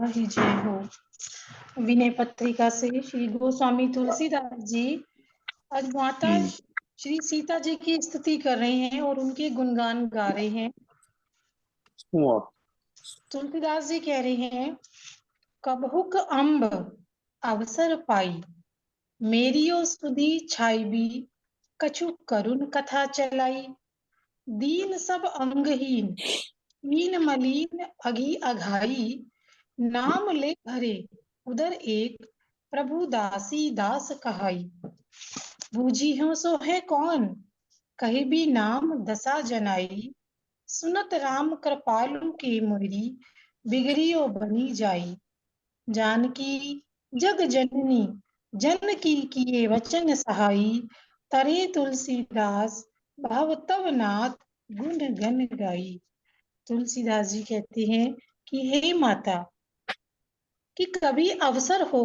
ही जय हो। विनय पत्रिका से श्री गोस्वामी तुलसीदास जी आज माता श्री सीता जी की स्तुति कर रहे हैं और उनके गुणगान गा रहे हैं। तुलसीदास जी कह रहे हैं, कबहुक अम्ब अवसर पाई, मेरियो सुधी छाईबी, कछु करुण कथा चलाई। दीन सब अंगहीन, हीन मलिन अघी अघाई, नाम ले भरे उदर एक, प्रभु दासी दास कहाई। बूझी हो सो है कौन, कहे भी नाम दशा जनाई। सुनत राम कृपालु के मोरी, बिगड़ियो बनी जाई। जानकी जग जननी, जनकी किए वचन सहाई। तरे तुलसीदास भव तव नाथ, गुण गन गाई। तुलसीदास जी कहते हैं कि हे माता, कि कभी अवसर हो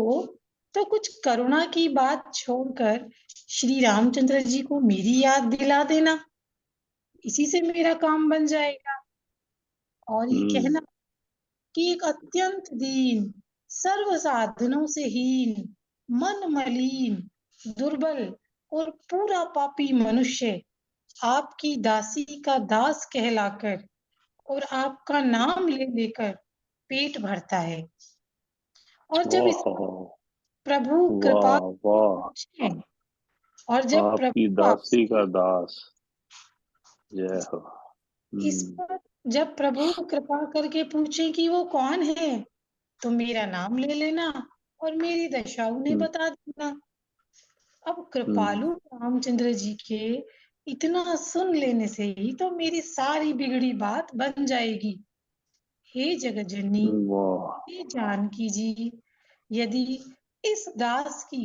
तो कुछ करुणा की बात छोड़कर श्री रामचंद्र जी को मेरी याद दिला देना, इसी से मेरा काम बन जाएगा। और ये कहना कि एक अत्यंत दीन, सर्व साधनों से हीन, मन मलिन, दुर्बल और पूरा पापी मनुष्य आपकी दासी का दास कहलाकर और आपका नाम ले लेकर पेट भरता है। और जब इस प्रभु कृपा वाह वाह, पहुंचे और जब आपकी प्रभु दासी आपसे का दास, जय हो। इस पर जब प्रभु कृपा करके पूछे कि वो कौन है, तो मेरा नाम ले लेना और मेरी दशा उन्हें बता देना। अब कृपालु रामचंद्र जी के इतना सुन लेने से ही तो मेरी सारी बिगड़ी बात बन जाएगी। हे जगत जननी, वाह, हे जानकी जी, यदि इस दास की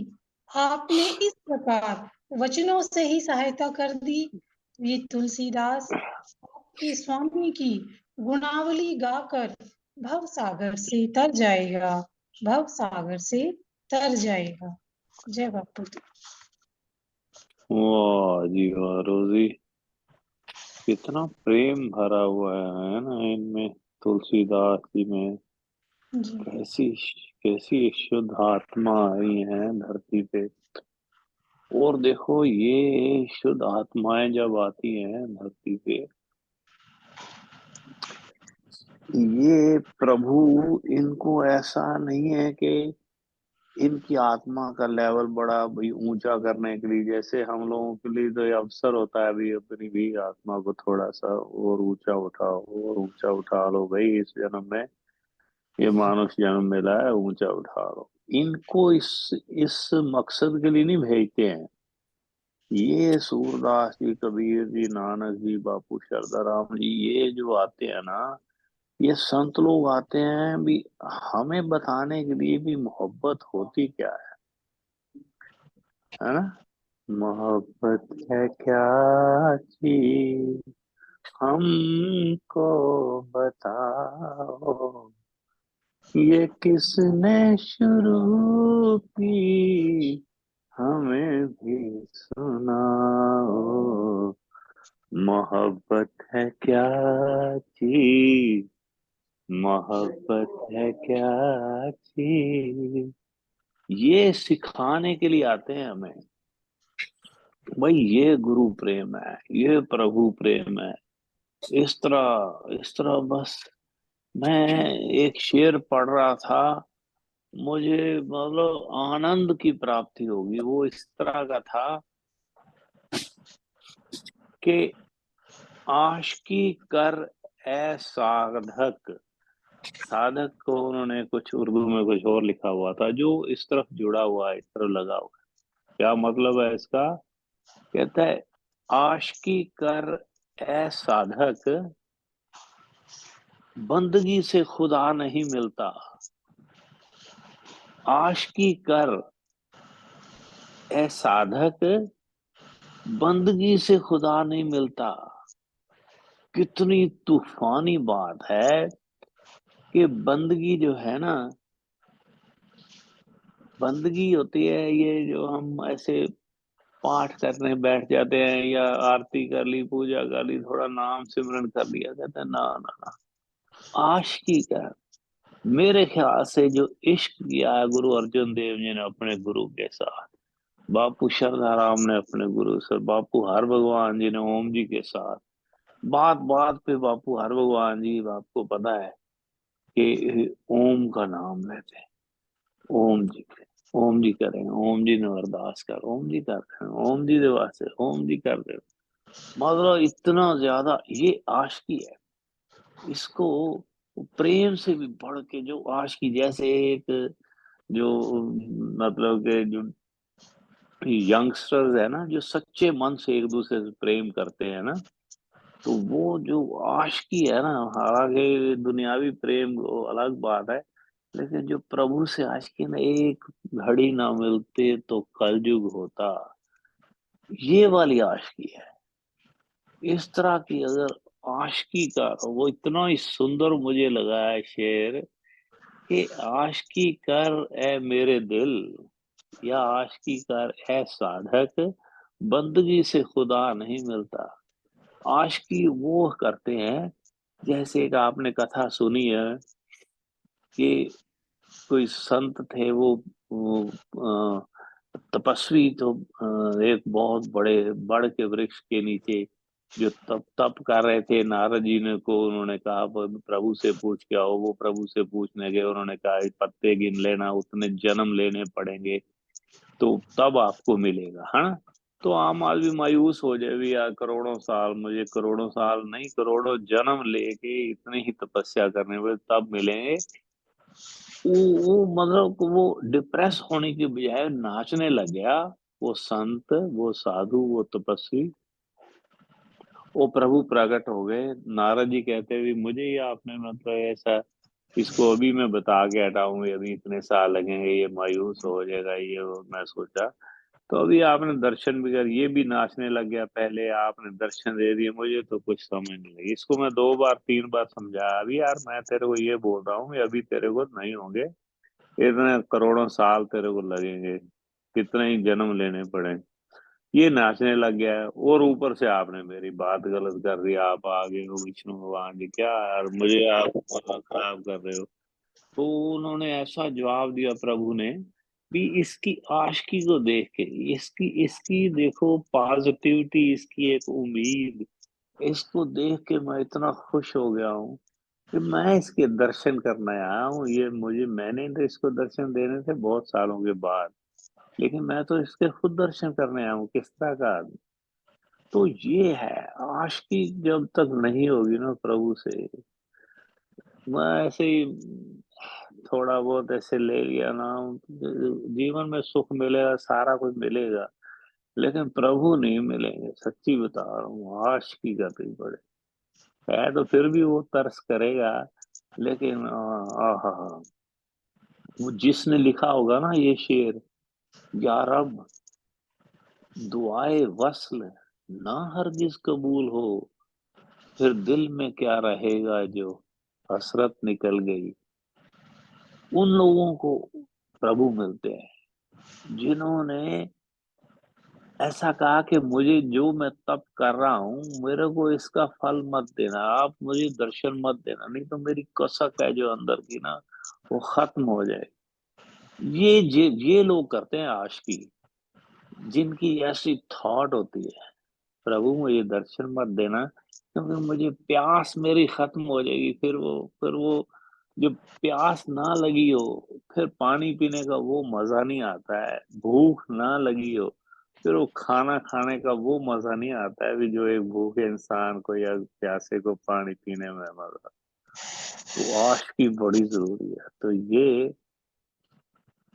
आपने इस प्रकार वचनों से ही सहायता कर दी, तो ये तुलसीदास आपके स्वामी की गुणावली गाकर भव सागर से तर जाएगा, भव सागर से तर जाएगा। जय बापू। वाह जी वाह रोजी, कितना प्रेम भरा हुआ है ना इनमें, तुलसीदास जी में। जी कैसी कैसी शुद्ध आत्मा आई है धरती पे। और देखो, ये शुद्ध आत्माएं जब आती हैं धरती पे, ये प्रभु इनको ऐसा नहीं है कि इनकी आत्मा का लेवल बड़ा भाई ऊंचा करने के लिए, जैसे हम लोगों के लिए तो ये अवसर होता है भी अपनी भी आत्मा को थोड़ा सा और ऊंचा उठाओ और ऊंचा उठा लो भाई, इस जन्म में ये मानुष जन्म मिला है, ऊंचा उठा लो। इनको इस मकसद के लिए नहीं भेजते हैं। ये सूरदास जी, कबीर जी, नानक जी, बापू शारदा राम जी, ये जो आते हैं ना, ये संत लोग आते हैं भी हमें बताने के लिए भी मोहब्बत होती क्या है ना। मोहब्बत है क्या चीज, हमको बताओ, ये किसने शुरू की, हमें भी सुनाओ। मोहब्बत है क्या चीज, मोहब्बत है क्या चीज, ये सिखाने के लिए आते हैं हमें। भाई ये गुरु प्रेम है, ये प्रभु प्रेम है। इस तरह बस। मैं एक शेर पढ़ रहा था, मुझे मतलब आनंद की प्राप्ति होगी। वो इस तरह का था कि आशिकी कर ए साधक, साधक को उन्होंने कुछ उर्दू में कुछ और लिखा हुआ था, जो इस तरफ जुड़ा हुआ है, इस तरफ लगा हुआ है। क्या मतलब है इसका? कहता है, आशिकी कर ए साधक, बंदगी से खुदा नहीं मिलता। आशिकी कर ए साधक, बंदगी से खुदा नहीं मिलता। कितनी तूफानी बात है कि बंदगी जो है ना, बंदगी होती है ये जो हम ऐसे पाठ करने बैठ जाते हैं या आरती कर ली, पूजा कर ली, थोड़ा नाम सिमरन कर लिया, कहते हैं ना ना ना। आशिकी कर, मेरे ख्याल से जो इश्क किया है गुरु अर्जुन देव जी ने अपने गुरु के साथ, बापू श्रद्धाराम ने अपने गुरु से, बापू हर भगवान जी ने ओम जी के साथ, बात बात पे बापू हर भगवान जी, आपको पता है कि ओम का नाम लेते हैं। ओम जी के, ओम जी करें, ओम जी ने अरदास कर, ओम जी कर रहे हैं, ओम जी दे वास्ते, ओम जी कर रहे हो। मतलब इतना ज्यादा ये आशिकी है। इसको प्रेम से भी बढ़ के जो आशिकी, जैसे एक जो मतलब के जो यंगस्टर्स है ना, जो सच्चे मन से एक दूसरे से प्रेम करते हैं ना, तो वो जो आशिकी है ना, हालांकि दुनियावी प्रेम वो अलग बात है, लेकिन जो प्रभु से आशिकी ना, एक घड़ी ना मिलते तो कलयुग होता, ये वाली आशिकी है। इस तरह की अगर आशिकी का, वो इतना ही सुंदर मुझे लगा है शेर, कि आशिकी कर ए मेरे दिल, या आशिकी कर ए साधक, बंदगी से खुदा नहीं मिलता। आशिकी वो करते हैं, जैसे एक आपने कथा सुनी है कि कोई संत थे, वो तपस्वी, तो एक बहुत बड़े बड़ के वृक्ष के नीचे जो तप तप कर रहे थे, नारद जी ने को उन्होंने कहा प्रभु से पूछ के आओ। वो प्रभु से पूछने गए, उन्होंने कहा पत्ते गिन लेना, उतने जन्म लेने पड़ेंगे तो तब आपको मिलेगा, है ना। तो आम आदमी मायूस हो जाए भी, यार करोड़ों साल, मुझे करोड़ों साल नहीं, करोड़ों जन्म लेके इतनी ही तपस्या करने में तब मिलेंगे। वो मतलब कि वो डिप्रेस होने की बजाय नाचने लग गया। वो संत, वो साधु, वो तपस्वी, वो प्रभु प्रकट हो गए। नारद जी कहते भी, मुझे ही आपने मतलब ऐसा, इसको अभी मैं बता के हटाऊं, अभी इतने साल लगेंगे, ये मायूस हो जाएगा, ये वो। मैं सोचा तो अभी आपने दर्शन भी कर, ये भी नाचने लग गया, पहले आपने दर्शन दे दिए, मुझे तो कुछ समझ नहीं लगी। इसको मैं 2 बार 3 बार समझाया, अभी यार मैं तेरे को ये बोल रहा हूँ, अभी तेरे को नहीं होंगे, इतने करोड़ों साल तेरे को लगेंगे, कितने ही जन्म लेने पड़े। ये नाचने लग गया है, और ऊपर से आपने मेरी बात गलत कर दी, आप आ गए हो विष्णु भगवान जी, क्या यार मुझे आप खराब कर रहे हो। तो उन्होंने ऐसा जवाब दिया प्रभु ने भी, इसकी आशिकी को देख के, इसकी इसकी देखो पॉजिटिविटी, इसकी एक उम्मीद, इसको देख के मैं इतना खुश हो गया हूँ कि मैं इसके दर्शन करने आया हूँ। ये मुझे, मैंने तो इसको दर्शन देने थे बहुत सालों के बाद, लेकिन मैं तो इसके खुद दर्शन करने आया हूँ, किस तरह का आदमी। तो ये है आशिकी, जब तक नहीं होगी ना प्रभु से, मैं ऐसे ही थोड़ा बहुत ऐसे ले लिया ना, जीवन में सुख मिलेगा, सारा कुछ मिलेगा, लेकिन प्रभु नहीं मिलेंगे, सच्ची बता रहा हूँ। आशिकी करनी पड़े है तो फिर भी वो तरस करेगा, लेकिन आहा, वो जिसने लिखा होगा ना ये शेर, या रब दुआए वस्ल ना हरगिज कबूल हो, फिर दिल में क्या रहेगा जो हसरत निकल गई। उन लोगों को प्रभु मिलते हैं जिन्होंने ऐसा कहा कि मुझे जो मैं तप कर रहा हूँ, मेरे को इसका फल मत देना, आप मुझे दर्शन मत देना, नहीं तो मेरी कसक है जो अंदर की ना, वो खत्म हो जाए। ये लोग करते हैं आशिकी, जिनकी ऐसी थॉट होती है, प्रभु मुझे दर्शन मत देना, क्योंकि मुझे प्यास मेरी खत्म हो जाएगी। फिर वो जो प्यास ना लगी हो, फिर पानी पीने का वो मजा नहीं आता है। भूख ना लगी हो, फिर वो खाना खाने का वो मजा नहीं आता है भी, जो एक भूखे इंसान को या प्यासे को पानी पीने में मजा। तो आश की बड़ी जरूरी है। तो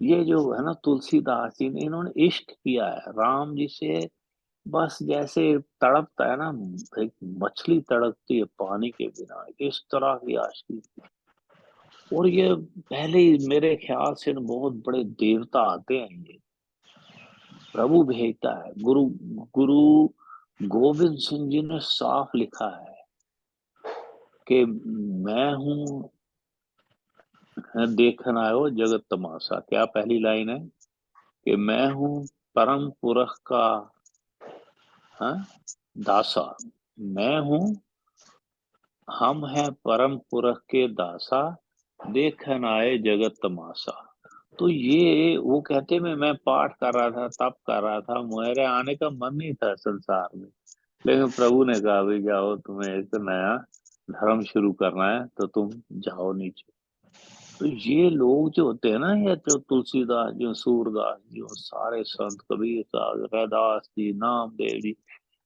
ये जो है ना, तुलसीदास जी ने, इन्होंने इश्क किया है राम जी से, बस जैसे तड़पता है ना, एक मछली तड़पती है पानी के बिना, इस तरह की आशिकी। और ये पहले ही मेरे ख्याल से न बहुत बड़े देवता आते हैं, ये प्रभु भेजता है। गुरु गुरु गोविंद सिंह जी ने साफ लिखा है कि मैं हूँ, देखना आयो जगत तमाशा। क्या पहली लाइन है कि मैं हूँ परम पुरख का, हाँ, दासा। मैं हूँ, हम हैं परम पुरख के दासा, देखन आए जगत तमाशा। तो ये वो कहते में मैं पाठ कर रहा था, तप कर रहा था, मेरे आने का मन नहीं था संसार में। लेकिन प्रभु ने कहा भाई जाओ, तुम्हें एक नया धर्म शुरू करना है तो तुम जाओ नीचे। तो ये लोग जो होते हैं ना, ये जो तुलसीदास जी, सूरदास जी, वो सारे संत, कबीर साहब, रैदास जी, नामदेव जी,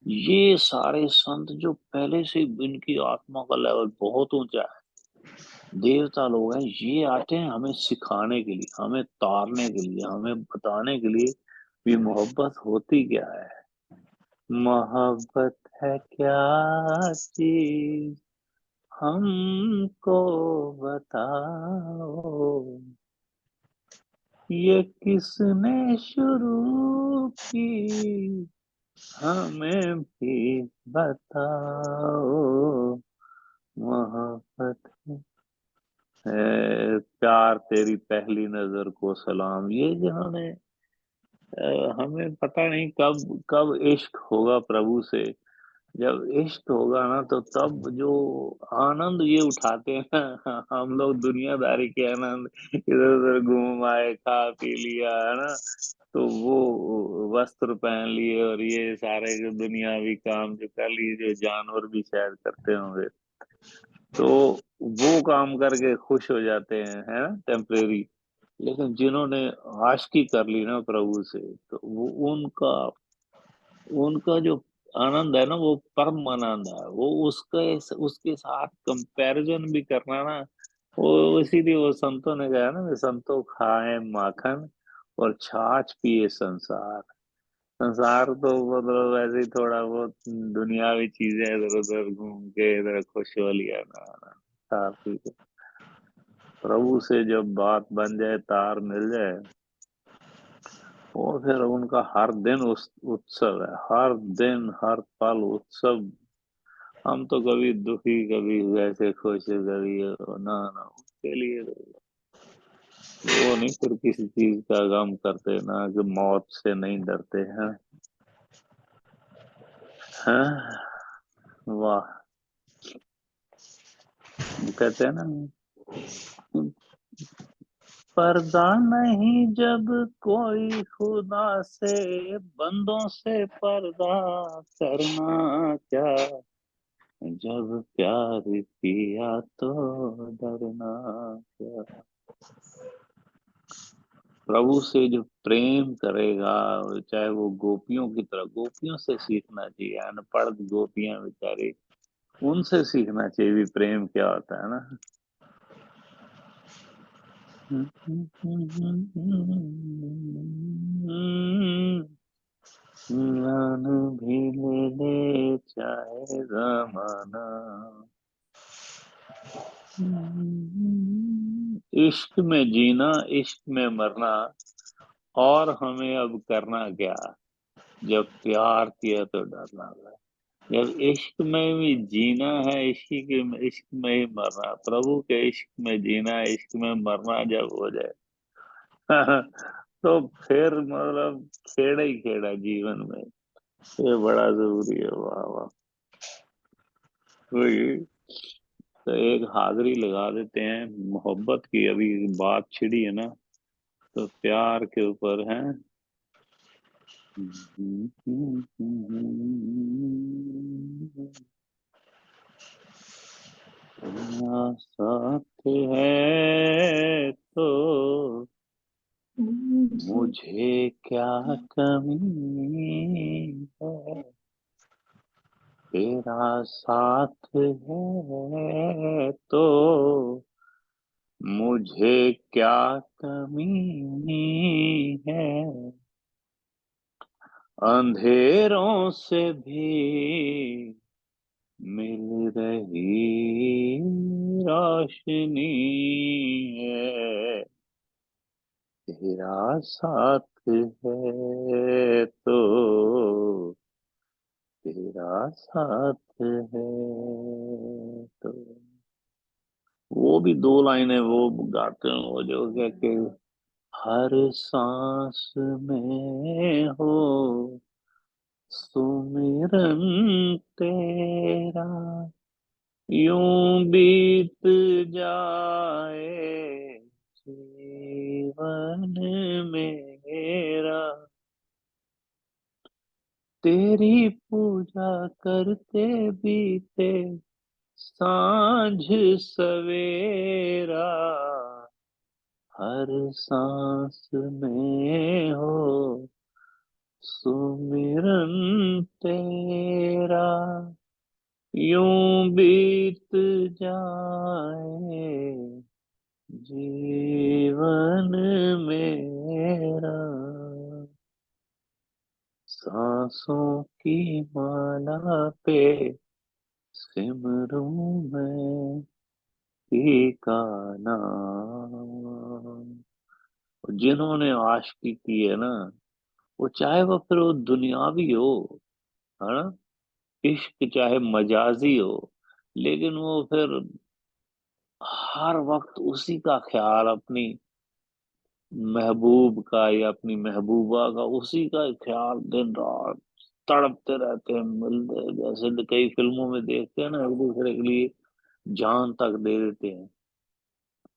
ये सारे संत जो पहले से इनकी आत्मा का लेवल बहुत ऊंचा है, देवता लोग हैं, ये आते हैं हमें सिखाने के लिए, हमें तारने के लिए, हमें बताने के लिए भी मोहब्बत होती क्या है। मोहब्बत है क्या चीज, हमको बताओ, ये किसने शुरू की, हमें भी बताओ। मोहब्बत है प्यार तेरी पहली नजर को सलाम, ये जिन्होंने हमें पता नहीं कब कब इश्क होगा प्रभु से। जब इश्क होगा ना तो तब जो आनंद ये उठाते हैं ना, हम लोग दुनियादारी के आनंद, इधर उधर घूम आए, खा पी लिया है ना, तो वो वस्त्र पहन लिए और ये सारे जो दुनियावी काम जो कर लिए, जो जानवर भी शायद करते होंगे, तो वो काम करके खुश हो जाते हैं, है ना, टेम्परेरी। लेकिन जिन्होंने आशिकी कर ली ना प्रभु से, तो वो उनका उनका जो आनंद है ना, वो परम आनंद है। वो उसके साथ कंपैरिजन भी करना ना, वो इसीलिए वो संतों ने कहा ना, संतों खाए माखन और छाछ पिए संसार। संसार तो मतलब वैसे ही थोड़ा बहुत दुनियावी चीजें, इधर उधर घूम के इधर खुश हो लिया ना, खा पी के। प्रभु से जब बात बन जाए, तार मिल जाए, वो फिर उनका हर दिन उस उत्सव है, हर दिन हर पल उत्सव। हम तो कभी दुखी, कभी वैसे खुश, कभी ना ना, उसके लिए तो वो नहीं फिर किसी चीज का गम करते ना, कि मौत से नहीं डरते हैं। हैं? वाह। वो कहते हैं ना, पर्दा नहीं जब कोई खुदा से, बंदों से पर्दा करना क्या, जब प्यार किया तो डरना क्या। प्रभु से जो प्रेम करेगा, चाहे वो गोपियों की तरह, गोपियों से सीखना चाहिए, अनपढ़ गोपियां बेचारी, उनसे सीखना चाहिए भी प्रेम क्या होता है ना। जान भी ले ले चाहे जमाना, इश्क में जीना, इश्क में मरना, और हमें अब करना क्या, जब प्यार किया तो डरना है। जब इश्क में भी जीना है, इश्क में ही मरना, प्रभु के इश्क में जीना, इश्क में मरना जब हो जाए तो फिर मतलब खेड़ा ही खेड़ा जीवन में। ये बड़ा जरूरी है। वाह वाह। वही तो एक हाजिरी लगा देते हैं मोहब्बत की, अभी बात छिड़ी है ना, तो प्यार के ऊपर है। तेरा साथ है तो मुझे क्या कमी है, तेरा साथ है तो मुझे क्या कमी है, अंधेरों से भी मिल रही रोशनी है, तेरा साथ है तो, तेरा साथ है तो। वो भी दो लाइनें वो गाते हैं, वो जो क्या कि हर सांस में हो सुमिरन तेरा, यूं बीत जाए जीवन मेरा, तेरी पूजा करते बीते सांझ सवेरा, हर सांस में हो सुमिरन तेरा, यूं बीत जाए जीवन मेरा, सांसों की माला पे सिमरूं मैं पी का नाम। जिन्होंने आशिकी की है ना, वो चाहे वो फिर वो दुनियावी हो, है ना, इश्क चाहे मजाजी हो, लेकिन वो फिर हर वक्त उसी का ख्याल, अपनी महबूब का या अपनी महबूबा का, उसी का ख्याल दिन रात तड़पते रहते हैं, मिलते, जैसे कई फिल्मों में देखते हैं ना, एक दूसरे के लिए जान तक दे देते हैं,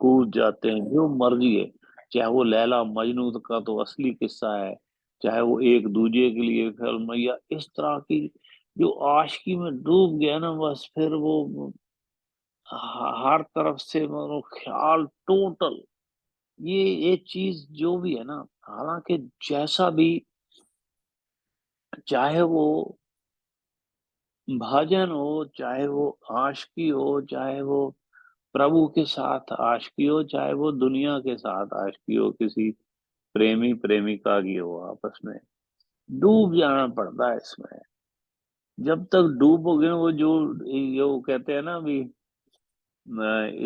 कूद जाते हैं, जो मर्जी है। चाहे वो लैला मजनू का तो असली किस्सा है, चाहे वो एक दूजे के लिए फिल्म, या इस तरह की जो आशिकी में डूब गया ना, बस फिर वो हर तरफ से वो ख्याल टोटल, ये चीज जो भी है ना, हालांकि जैसा भी, चाहे वो भजन हो, चाहे वो आशिकी हो, चाहे वो प्रभु के साथ आशिकी हो, चाहे वो दुनिया के साथ आशिकी हो, किसी प्रेमी प्रेमिका की हो, आपस में डूब जाना पड़ता है इसमें। जब तक डूबोगे वो जो, ये वो कहते हैं ना अभी,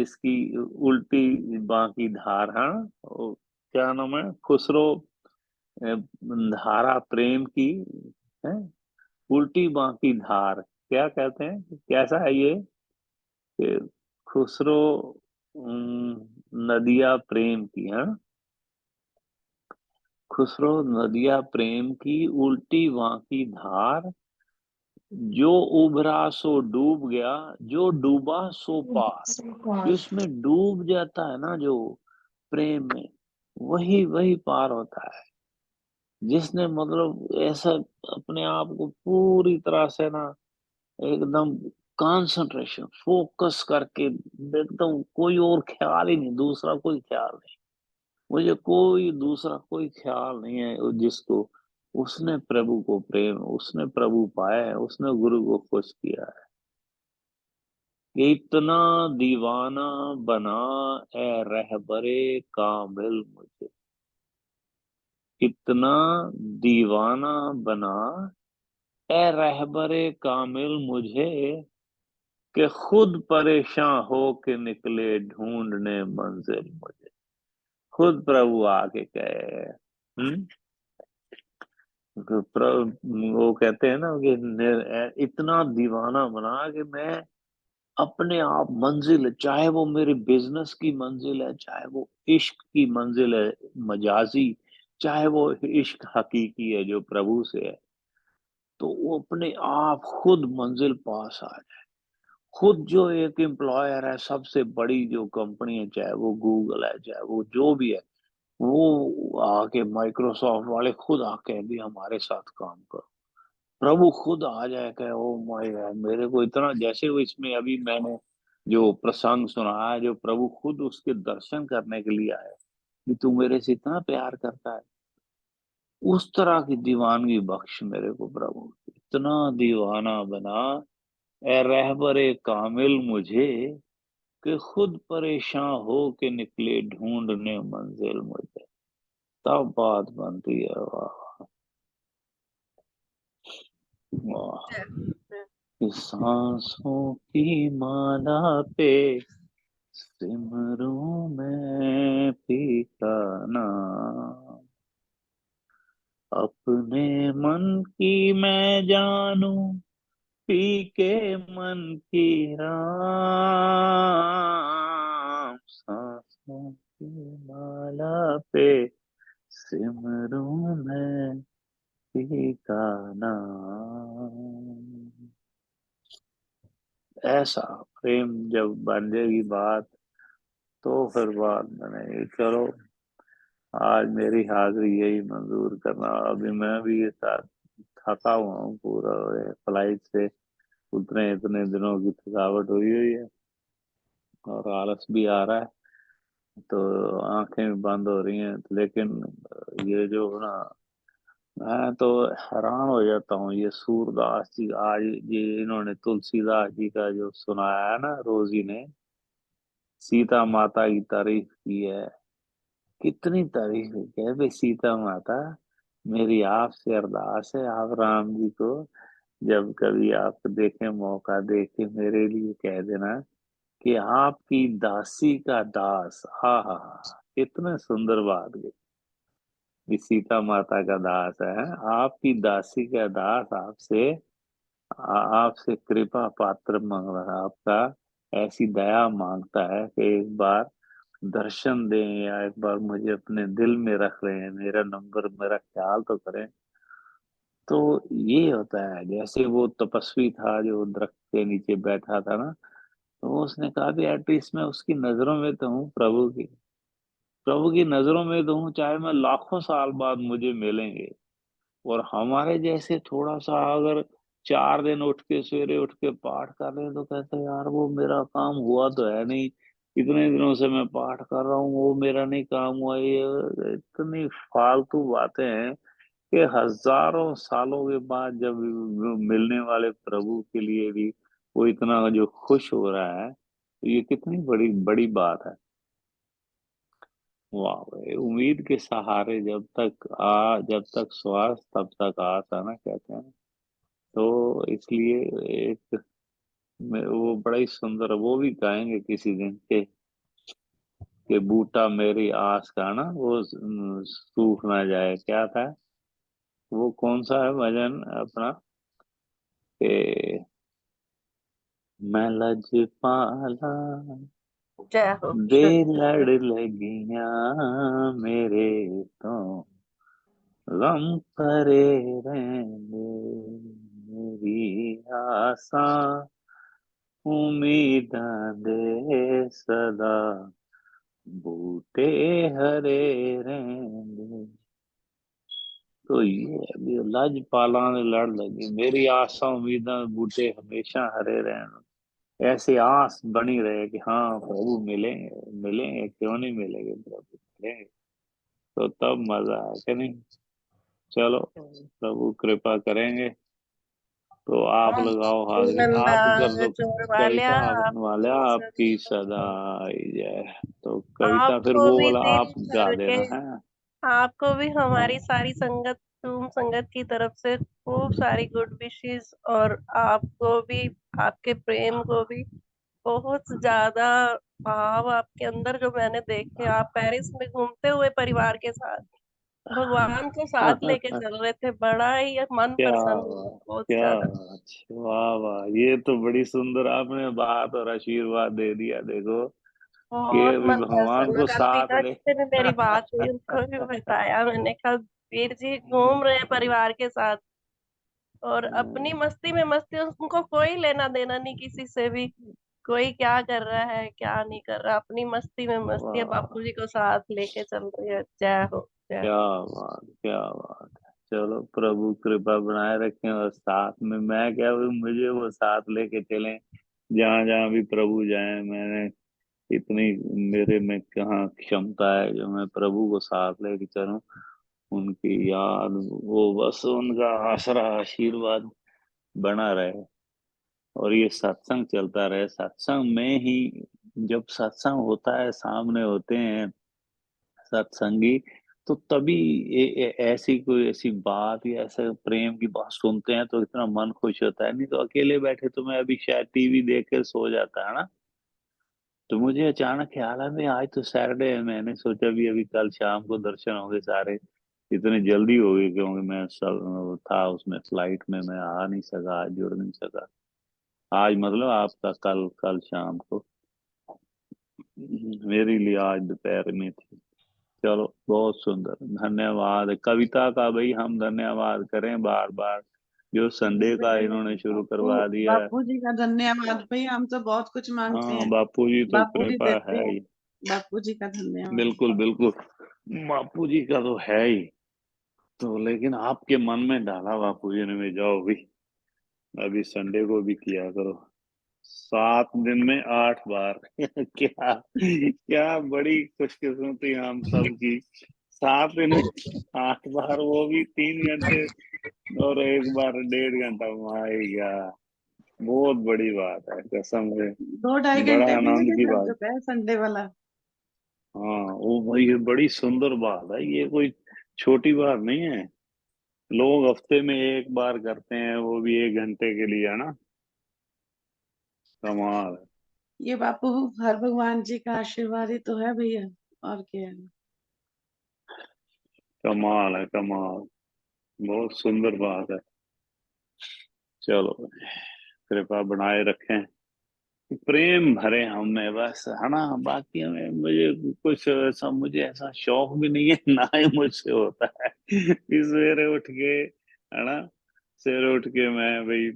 इसकी उल्टी बांकी धार, हाँ, वो क्या नाम है, खुसरो, धारा प्रेम की है, उल्टी बांकी धार, क्या कहते हैं, कैसा है ये कि खुसरो, नदिया प्रेम की, हाँ, खुसरो नदिया प्रेम की उल्टी बांकी धार, जो उभरा सो डूब गया, जो डूबा सो पार। जो इसमें डूब जाता है ना, जो प्रेम में, वही वही पार होता है। जिसने मतलब ऐसा अपने आप को पूरी तरह से ना, एकदम कंसंट्रेशन फोकस करके, एकदम कोई और ख्याल ही नहीं, दूसरा कोई ख्याल नहीं, मुझे कोई दूसरा कोई ख्याल नहीं है, जिसको उसने प्रभु को प्रेम, उसने प्रभु पाया है, उसने गुरु को खुश किया है। ये इतना दीवाना बना ए रहबरे कामिल मुझे, इतना दीवाना बना ए रहबरे कामिल मुझे, कि खुद परेशान हो के निकले ढूंढने मंजिल मुझे। खुद प्रभु आके कहे, वो कहते हैं ना कि इतना दीवाना बना कि मैं अपने आप मंजिल है, चाहे वो मेरे बिजनेस की मंजिल है, चाहे वो इश्क की मंजिल है मजाजी, चाहे वो इश्क हकीकी है जो प्रभु से है, तो वो अपने आप खुद मंजिल पास आ जाए। खुद जो एक एम्प्लॉयर है, सबसे बड़ी जो कंपनी है, चाहे वो गूगल है, चाहे वो जो भी है, वो आके माइक्रोसॉफ्ट वाले खुद आके भी हमारे साथ काम करो, प्रभु खुद आ जाए कहे ओ माय गॉड, मेरे को इतना, जैसे वो इसमें अभी मैंने जो प्रसंग सुना है, जो प्रभु खुद उसके दर्शन करने के लिए आए, कि तू मेरे से इतना प्यार करता है, उस तरह की दीवानगी बख्श मेरे को प्रभु, इतना दीवाना बना ए रहबरे कामिल मुझे, कि खुद परेशान हो के निकले ढूंढने मंजिल मुझे। तब बात बनती है, वाह वाह। इस सांसों की माला पे सिमरूं मैं पी का नाम, अपने मन की मैं जानूं पी के मन की राम, सांसों की माला पे सिमरूं मैं पी का नाम। ऐसा प्रेम जब बन जाएगी बात, तो फिर बात बनेगी। चलो, आज मेरी हाजिरी यही मंजूर करना। अभी मैं भी ये थका हुआ हूँ पूरा, फ्लाइट से उतने इतने दिनों की थकावट हुई हुई है, और आलस भी आ रहा है, तो आंखें भी बंद हो रही हैं। लेकिन ये जो ना, मैं तो हैरान हो जाता हूँ, ये सूरदास जी आज, ये इन्होंने तुलसीदास जी का जो सुनाया है ना, रोजी ने सीता माता की तारीफ की है। कितनी तारीफ है, कह भाई सीता माता, मेरी आपसे अरदास है, आप राम जी को जब कभी आप देखें, मौका देखे, मेरे लिए कह देना कि आपकी दासी का दास। हा हा हा, कितने सुंदर बात है कि सीता माता का दास है, आपकी दासी का दास आपसे, आपसे कृपा पात्र मांग रहा, आपका ऐसी दया मांगता है कि एक बार दर्शन दें, या एक बार मुझे अपने दिल में रख रहे हैं, मेरा नंबर, मेरा ख्याल तो करें। तो ये होता है, जैसे वो तपस्वी था जो दरख्त के नीचे बैठा था ना, तो उसने कहा कि एटलीस्ट मैं उसकी नजरों में तो हूँ, प्रभु की नजरों में तो हूँ, चाहे मैं लाखों साल बाद मुझे मिलेंगे। और हमारे जैसे थोड़ा सा अगर 4 दिन उठ के, सवेरे उठ के पाठ कर रहे हैं, तो कहते हैं यार वो मेरा काम हुआ तो है नहीं, इतने दिनों से मैं पाठ कर रहा हूँ, वो मेरा नहीं काम हुआ। ये इतनी फालतू बातें हैं कि हजारों सालों के बाद जब मिलने वाले प्रभु के लिए भी वो इतना जो खुश हो रहा है, तो ये कितनी बड़ी बड़ी बात है। वाह भाई, उम्मीद के सहारे जब तक श्वास तब तक आस, है ना, कहते हैं। तो इसलिए एक वो बड़ा ही सुंदर, वो भी गाएंगे किसी दिन के बूटा मेरी आस का ना, वो सूख ना जाए, क्या था वो, कौन सा है भजन अपना, के मैं लजपाला जय हो दे श्री लड़ लगियां मेरे, तो गम परे रहने, मेरी आसा उम्मीदां दे सदा बूटे हरे रहने। तो ये अभी लज पाला ने लड़ लगी, मेरी आशा उम्मीदां बूटे हमेशा हरे रहने। ऐसे आस बनी रहे कि हाँ प्रभु मिलेंगे, मिलेंगे, क्यों नहीं मिलेंगे, प्रभु मिलेंगे, तो तब मजा है कि नहीं। चलो, प्रभु कृपा करेंगे। तो आप लगाओ हाजिरी, आप कर नंदा दो जोड़ वालिया कविता, आप वाले आपकी आपकी सदा सदा। आई जय। तो कविता फिर आपको वो भी वाला दिल आप गा भर के, देना है। आपको भी हमारी हाँ सारी संगत, तुम संगत की तरफ से खूब सारी गुड विशेस, और आपको भी, आपके प्रेम को भी बहुत ज्यादा भाव आपके अंदर जो मैंने देखे। आप पेरिस में घूमते हुए परिवार के साथ भगवान को साथ लेके चल रहे थे, बड़ा ही मन क्या प्रसन्न हुआ, बात, बहुत क्या ज्यादा। बात, वाह वाह, ये तो बड़ी सुंदर आपने बात और आशीर्वाद दे दिया, देखो कि बहुत अभी मन भगवान प्रसन्न। को कल साथ पिताजी ले। से भी मेरी बात हुई, उनको भी बताया मैंने, कल वीर जी घूम रहे हैं परिवार के साथ, और अपनी मस्ती में मस्ती, उनको कोई लेना देना नहीं किसी से भी, कोई क्या कर रहा है क्या नहीं कर रहा, अपनी मस्ती में मस्ती है, वाह, बापू जी को साथ लेके चल रही है। जय हो, जय क्या हो। बात, क्या बात है। चलो, प्रभु कृपा बनाए रखें, और साथ में मैं क्या हूँ, मुझे वो साथ लेके चलें जहां जहां भी प्रभु जाए। मैंने इतनी, मेरे में कहाँ क्षमता है जो मैं प्रभु को साथ लेके चलूं, उनकी याद, वो बस उनका आसरा आशीर्वाद बना रहे, और ये सत्संग चलता रहे। सत्संग में ही, जब सत्संग होता है, सामने होते हैं सत्संगी, तो तभी ऐसी कोई ऐसी बात या ऐसे प्रेम की बात सुनते हैं, तो इतना मन खुश होता है। नहीं तो अकेले बैठे तो मैं अभी शायद टीवी देख कर सो जाता है ना। तो मुझे अचानक ख्याल है, मैं आज तो सैटरडे है, मैंने सोचा भी अभी कल शाम को दर्शन होंगे सारे, इतने जल्दी हो गए क्योंकि मैं सब था उसमें, फ्लाइट में, मैं आ नहीं सका, आज जुड़ नहीं सका। आज मतलब आपका कल, कल शाम को, मेरे लिए आज दोपहर में थी। चलो, बहुत सुंदर, धन्यवाद। कविता का भाई हम धन्यवाद करें बार बार, जो संडे का भाई, इन्होंने शुरू बापू करवा दिया। बापू जी का धन्यवाद भाई, हम तो बहुत कुछ मांगते हाँ, हैं, बापू जी तो बापू जी कृपा देते है हैं। ही। बापू जी का धन्यवाद। बिल्कुल बिल्कुल, बापू जी का तो है ही। तो लेकिन आपके मन में डाला बापू जी ने भी, जाओ भी अभी संडे को भी किया करो, 7 दिन में 8 बार। क्या क्या बड़ी खुशकिस्मती हम सब की। 7 दिन में 8 बार, वो भी 3 घंटे और 1 बार 1.5 घंटा। माई गॉड, बहुत बड़ी बात है कसम से, 2-2.5 घंटे बड़ा भी आनंद लेके की चल बात। चुका है संडे वाला। हाँ वो भाई, ये बड़ी सुंदर बात है, ये कोई छोटी बात नहीं है। लोग हफ्ते में 1 बार करते हैं, वो भी 1 घंटे के लिए, है ना। कमाल है। ये बापू हर भगवान जी का आशीर्वाद ही तो है भैया, और क्या है। कमाल है, कमाल, बहुत सुंदर बात है। चलो, कृपा बनाए रखें, प्रेम भरे हम में बस, है ना। बाकी हमें, मुझे कुछ ऐसा, मुझे ऐसा शौक भी नहीं है, ना ही मुझसे होता है कि सवेरे उठ के, है ना, सवेरे उठ के मैं भाई,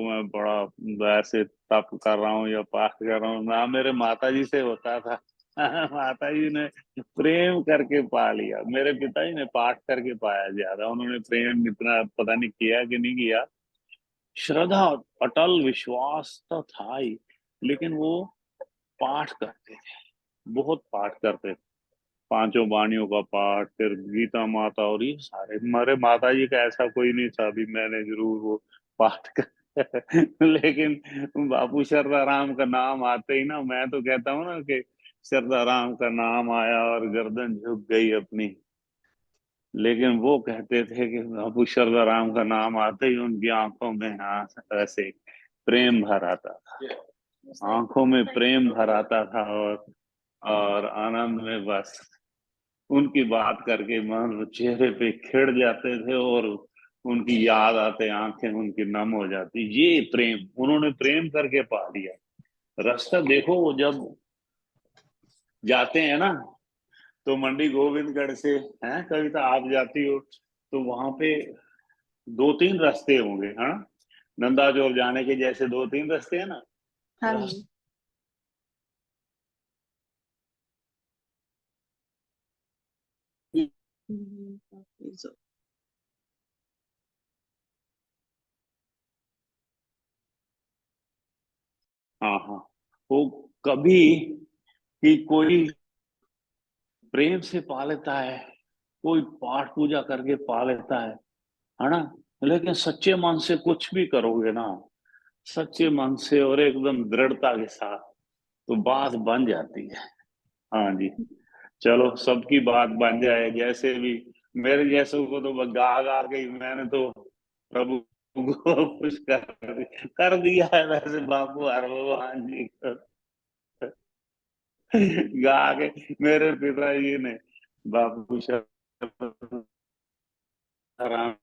मैं बड़ा वैसे तप कर रहा हूँ या पाठ कर रहा हूँ, ना मेरे माता जी से होता था। माता जी ने प्रेम करके पा लिया, मेरे पिताजी ने पाठ करके पाया ज्यादा, उन्होंने प्रेम इतना पता नहीं किया कि नहीं किया। श्रद्धा, अटल विश्वास तो था ही, लेकिन वो पाठ करते थे, बहुत पाठ करते थे। पांचों वाणियों का पाठ, फिर गीता माता, और ये सारे, हमारे माता जी का ऐसा कोई नहीं था, अभी मैंने जरूर वो पाठ कर लेकिन बापू शारदा राम का नाम आते ही ना, मैं तो कहता हूँ ना कि शारदा राम का नाम आया और गर्दन झुक गई अपनी। लेकिन वो कहते थे कि बाबू शारदा राम का नाम आते ही उनकी आंखों में, हाँ, ऐसे प्रेम भर आता था, आंखों में प्रेम भर आता था, और आनंद में बस उनकी बात करके मन चेहरे पे खिड़ जाते थे, और उनकी याद आते आंखें उनकी नम हो जाती। ये प्रेम, उन्होंने प्रेम करके पा लिया। रास्ता देखो, वो जब जाते हैं ना, तो मंडी गोविंदगढ़ से, है कविता, आप जाती हो तो वहां पे 2-3 रास्ते होंगे, हाँ, नंदाचौर जाने के जैसे 2-3 रास्ते हैं ना। हाँ रास- जी। so, हाँ हाँ, वो कभी कि कोई प्रेम से पा लेता है, कोई पाठ पूजा करके पा लेता है ना। लेकिन सच्चे मन से कुछ भी करोगे ना, सच्चे मन से और एकदम दृढ़ता के साथ, तो बात बन जाती है। हाँ जी, चलो सबकी बात बन जाए जैसे भी। मेरे जैसों को तो गा गा के ही मैंने तो प्रभु को खुश कर दिया है, वैसे बापू हर भगवान जी को गा के, मेरे पिताजी ने बापू राम